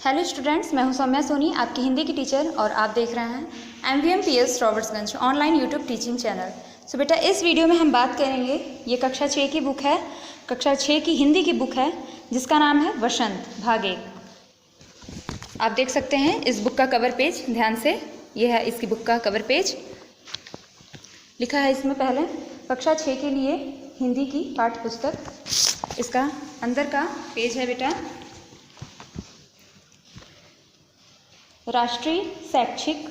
Hello students, मैं हूं सौम्या सोनी, आपकी हिंदी की टीचर, और आप देख रहे हैं MVMPS Robertsganj online YouTube teaching channel. So बेटा, इस वीडियो में हम बात करेंगे, ये कक्षा 6 की बुक है, कक्षा 6 की हिंदी की बुक है, जिसका नाम है वसंत भाग 1। आप देख सकते हैं इस बुक का कवर पेज, ध्यान से, ये है इसकी बुक का कवर पेज। लिखा है इसमें पहले कक्षा 6 के लिए हिंदी की पाठ्य पुस्तक। इसका अंदर का पेज है बेटा, राष्ट्रीय शैक्षिक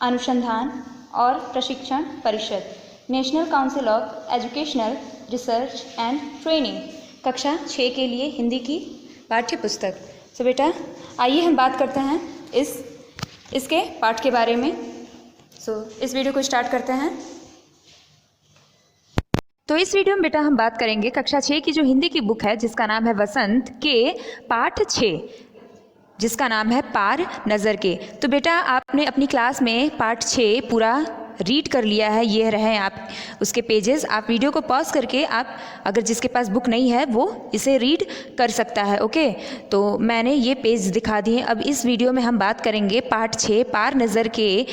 अनुसंधान और प्रशिक्षण परिषद, national council of educational research and training, कक्षा 6 के लिए हिंदी की पाठ्य पुस्तक। सो बेटा, आइए हम बात करते हैं इसके पाठ के बारे में। इस वीडियो को स्टार्ट करते हैं। तो इस वीडियो में बेटा हम बात करेंगे कक्षा 6 की जो हिंदी की बुक है, जिसका नाम है वसंत, के पाठ 6, जिसका नाम है पार नज़र के। तो बेटा, आपने अपनी क्लास में पार्ट 6 पूरा रीड कर लिया है, ये रहे आप उसके पेजेस। आप वीडियो को पॉज करके, आप अगर जिसके पास बुक नहीं है वो इसे रीड कर सकता है। ओके, तो मैंने ये पेज दिखा दिए। अब इस वीडियो में हम बात करेंगे पार्ट 6 पार नज़र के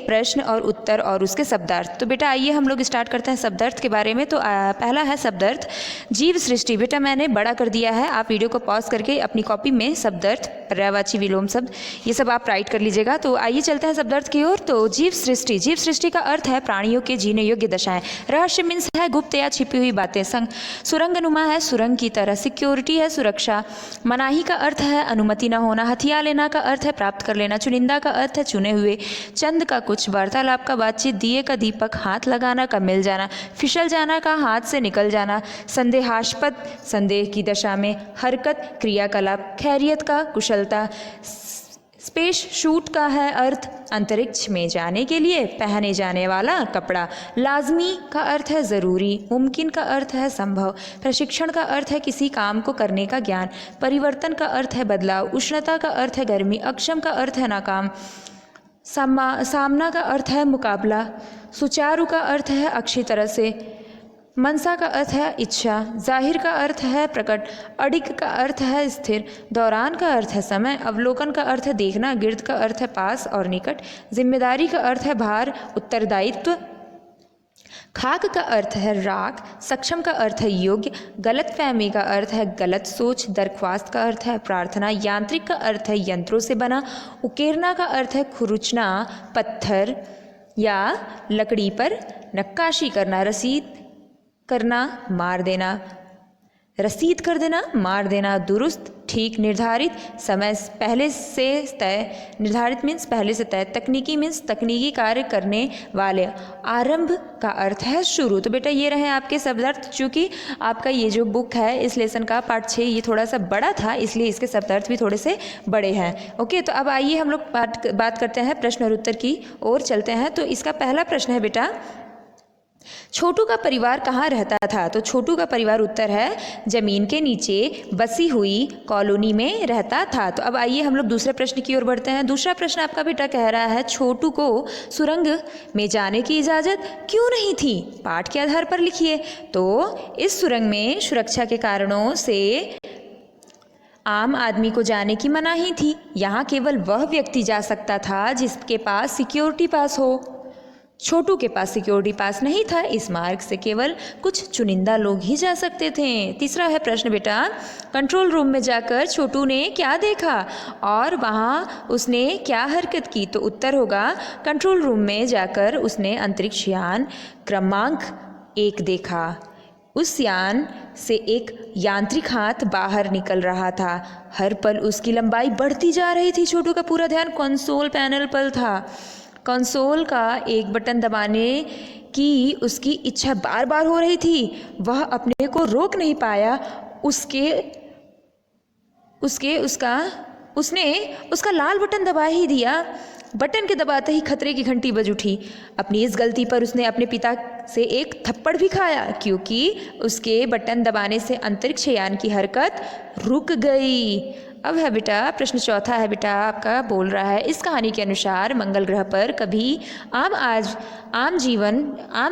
प्रश्न और उत्तर और उसके शब्दार्थ। तो बेटा आइए हम लोग स्टार्ट करते हैं शब्दार्थ के बारे में। तो पहला है शब्दार्थ, जीव सृष्टि। बेटा मैंने बड़ा कर दिया है, आप वीडियो को पॉज करके अपनी कॉपी में शब्दार्थ, पर्यायवाची, विलोम शब्द, ये सब आप राइट कर लीजिएगा। तो आइए चलते हैं शब्दार्थ की ओर। तो जीव सृष्टि, जीव सृष्टि का अर्थ है प्राणियों के जीने योग्य दशाएं। रहस्य मीन्स है गुप्त या छिपी हुई बातें। सुरंगनुमा है सुरंग की तरह। सिक्योरिटी है सुरक्षा। मनाही का अर्थ है अनुमति न होना। हथिया लेना का अर्थ है प्राप्त कर लेना। चुनिंदा का अर्थ है चुने हुए। चंद का कुछ, वार्तालाप का बातचीत। दिए का दीपक, हाथ लगाना का मिल जाना। फिसल जाना का हाथ से निकल जाना। संदेहास्पद, संदेह की दशा में। हरकत, क्रियाकलाप। खैरियत का कुशलता। स्पेस शूट का है अर्थ अंतरिक्ष में जाने के लिए पहने जाने वाला कपड़ा। लाजमी का अर्थ है ज़रूरी। मुमकिन का अर्थ है संभव। प्रशिक्षण का अर्थ है किसी काम को करने का ज्ञान। परिवर्तन का अर्थ है बदलाव। उष्णता का अर्थ है गर्मी। अक्षम का अर्थ है नाकाम। सामना का अर्थ है मुकाबला। सुचारू का अर्थ है अच्छी तरह से। मनसा का अर्थ है इच्छा। जाहिर का अर्थ है प्रकट। अडिग का अर्थ है स्थिर। दौरान का अर्थ है समय। अवलोकन का अर्थ है देखना। गिर्द का अर्थ है पास और निकट। जिम्मेदारी का अर्थ है भार, उत्तरदायित्व। खाक का अर्थ है राख। सक्षम का अर्थ है योग्य। गलत फहमी का अर्थ है गलत सोच। दरख्वास्त का अर्थ है प्रार्थना। यांत्रिक का अर्थ है यंत्रों से बना। उकेरना का अर्थ है खुरुचना, पत्थर या लकड़ी पर नक्काशी करना। रसीद करना, मार देना। रसीद कर देना, मार देना। दुरुस्त, ठीक। निर्धारित, समय पहले से तय। निर्धारित मीन्स पहले से तय। तकनीकी मीन्स तकनीकी कार्य करने वाले। आरंभ का अर्थ है शुरू। तो बेटा ये रहे आपके शब्दार्थ। चूँकि आपका ये जो बुक है इस लेसन का पार्ट 6 ये थोड़ा सा बड़ा था, इसलिए इसके शब्दार्थ भी थोड़े से बड़े हैं। ओके, तो अब आइए हम लोग बात करते हैं प्रश्न और उत्तर की ओर चलते हैं। तो इसका पहला प्रश्न है बेटा, छोटू का परिवार कहाँ रहता था? तो छोटू का परिवार उत्तर है जमीन के नीचे बसी हुई कॉलोनी में रहता था। तो अब आइए हम लोग दूसरे प्रश्न की ओर बढ़ते हैं। दूसरा प्रश्न आपका बेटा कह रहा है छोटू को सुरंग में जाने की इजाज़त क्यों नहीं थी? पाठ के आधार पर लिखिए। तो इस सुरंग में सुरक्षा के कारणों से आम आदमी को जाने की मनाही थी। यहाँ केवल वह व्यक्ति जा सकता था जिसके पास सिक्योरिटी पास हो। छोटू के पास सिक्योरिटी पास नहीं था। इस मार्ग से केवल कुछ चुनिंदा लोग ही जा सकते थे। तीसरा है प्रश्न बेटा, कंट्रोल रूम में जाकर छोटू ने क्या देखा और वहाँ उसने क्या हरकत की? तो उत्तर होगा कंट्रोल रूम में जाकर उसने अंतरिक्ष यान क्रमांक 1 देखा। उस यान से एक यांत्रिक हाथ बाहर निकल रहा था। हर पल उसकी लंबाई बढ़ती जा रही थी। छोटू का पूरा ध्यान कंसोल पैनल पर था। कंसोल का एक बटन दबाने की उसकी इच्छा बार बार हो रही थी। वह अपने को रोक नहीं पाया। उसने उसका लाल बटन दबा ही दिया। बटन के दबाते ही खतरे की घंटी बज उठी। अपनी इस गलती पर उसने अपने पिता से एक थप्पड़ भी खाया, क्योंकि उसके बटन दबाने से अंतरिक्ष यान की हरकत रुक गई। अब है बेटा प्रश्न चौथा है बेटा आपका, बोल रहा है इस कहानी के अनुसार मंगल ग्रह पर कभी आम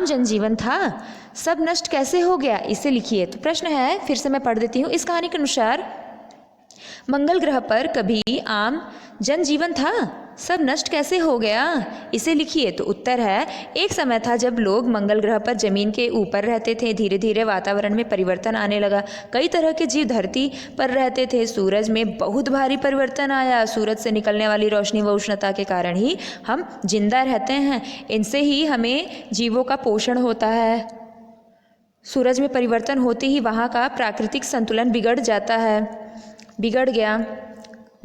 जनजीवन था, सब नष्ट कैसे हो गया, इसे लिखिए। तो प्रश्न है, फिर से मैं पढ़ देती हूँ। इस कहानी के अनुसार मंगल ग्रह पर कभी आम जनजीवन था? सब नष्ट कैसे हो गया? इसे लिखिए। तो उत्तर है, एक समय था जब लोग मंगल ग्रह पर जमीन के ऊपर रहते थे। धीरे धीरे वातावरण में परिवर्तन आने लगा। कई तरह के जीव धरती पर रहते थे। सूरज में बहुत भारी परिवर्तन आया। सूरज से निकलने वाली रोशनी व उष्णता के कारण ही हम जिंदा रहते हैं। इनसे ही हमें जीवों का पोषण होता है। सूरज में परिवर्तन होते ही वहाँ का प्राकृतिक संतुलन बिगड़ गया।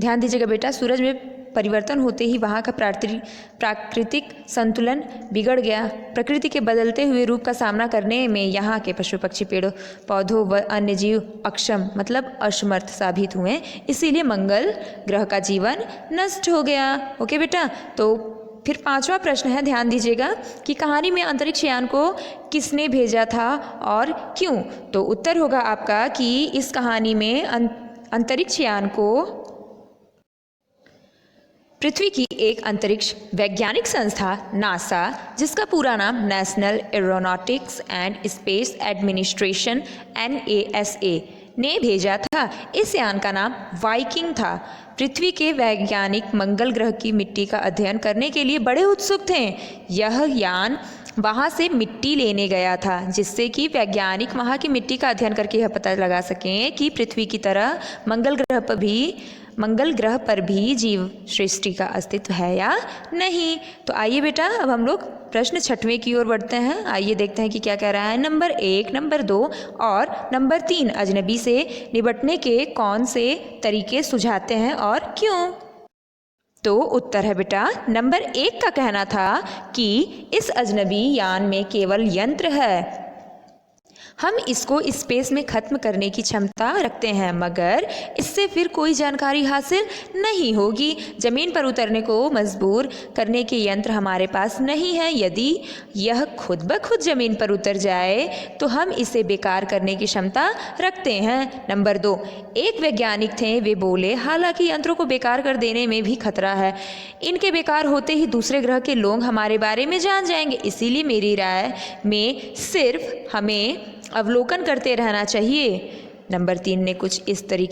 ध्यान दीजिएगा बेटा, सूरज में परिवर्तन होते ही वहाँ का प्राकृतिक संतुलन बिगड़ गया। प्रकृति के बदलते हुए रूप का सामना करने में यहाँ के पशु पक्षी पेड़ों पौधों व अन्य जीव अक्षम मतलब असमर्थ साबित हुए। इसीलिए मंगल ग्रह का जीवन नष्ट हो गया। ओके बेटा, तो फिर 5वां प्रश्न है, ध्यान दीजिएगा कि कहानी में अंतरिक्ष यान को किसने भेजा था और क्यों? तो उत्तर होगा आपका कि इस कहानी में अंतरिक्ष यान को पृथ्वी की एक अंतरिक्ष वैज्ञानिक संस्था नासा, जिसका पूरा नाम national aeronautics and space administration NASA ने भेजा था। इस यान का नाम वाइकिंग था। पृथ्वी के वैज्ञानिक मंगल ग्रह की मिट्टी का अध्ययन करने के लिए बड़े उत्सुक थे। यह यान वहाँ से मिट्टी लेने गया था, जिससे कि वैज्ञानिक वहाँ की मिट्टी का अध्ययन करके यह पता लगा सकें कि पृथ्वी की तरह मंगल ग्रह पर भी जीव सृष्टि का अस्तित्व है या नहीं। तो आइए बेटा, अब हम लोग प्रश्न 6वें की ओर बढ़ते हैं। आइए देखते हैं कि क्या कह रहा है। नंबर 1, नंबर 2 और नंबर 3 अजनबी से निपटने के कौन से तरीके सुझाते हैं और क्यों? तो उत्तर है बेटा, नंबर 1 का कहना था कि इस अजनबी यान में केवल यंत्र है। हम इसको स्पेस में ख़त्म करने की क्षमता रखते हैं, मगर इससे फिर कोई जानकारी हासिल नहीं होगी। ज़मीन पर उतरने को मजबूर करने के यंत्र हमारे पास नहीं है। यदि यह खुद ब खुद ज़मीन पर उतर जाए तो हम इसे बेकार करने की क्षमता रखते हैं। नंबर 2, एक वैज्ञानिक थे, वे बोले हालांकि यंत्रों को बेकार कर देने में भी खतरा है। इनके बेकार होते ही दूसरे ग्रह के लोग हमारे बारे में जान जाएंगे। इसीलिए मेरी राय में सिर्फ हमें अवलोकन करते रहना चाहिए। नंबर 3 ने कुछ इस तरह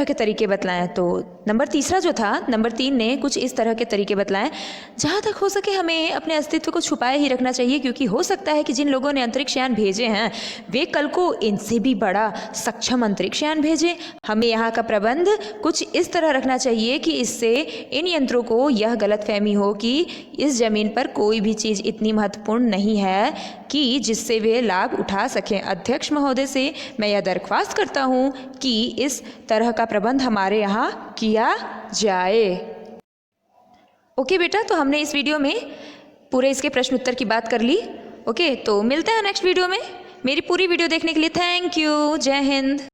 के तरीके बतलाएं। तो नंबर 3 जो था, नंबर 3 ने कुछ इस तरह के तरीके बतलाएं। जहाँ तक हो सके हमें अपने अस्तित्व को छुपाए ही रखना चाहिए, क्योंकि हो सकता है कि जिन लोगों ने अंतरिक्ष यान भेजे हैं वे कल को इनसे भी बड़ा सक्षम अंतरिक्ष यान भेजें। हमें यहाँ का प्रबंध कुछ इस तरह रखना चाहिए कि इससे इन यंत्रों को यह गलतफहमी हो कि इस ज़मीन पर कोई भी चीज़ इतनी महत्वपूर्ण नहीं है कि जिससे वे लाभ उठा सकें। अध्यक्ष महोदय से मैं यह दरख्वास्त करता हूँ कि इस तरह का प्रबंध हमारे यहाँ किया जाए। ओके बेटा, तो हमने इस वीडियो में पूरे इसके प्रश्न उत्तर की बात कर ली। ओके, तो मिलते हैं नेक्स्ट वीडियो में। मेरी पूरी वीडियो देखने के लिए थैंक यू। जय हिंद।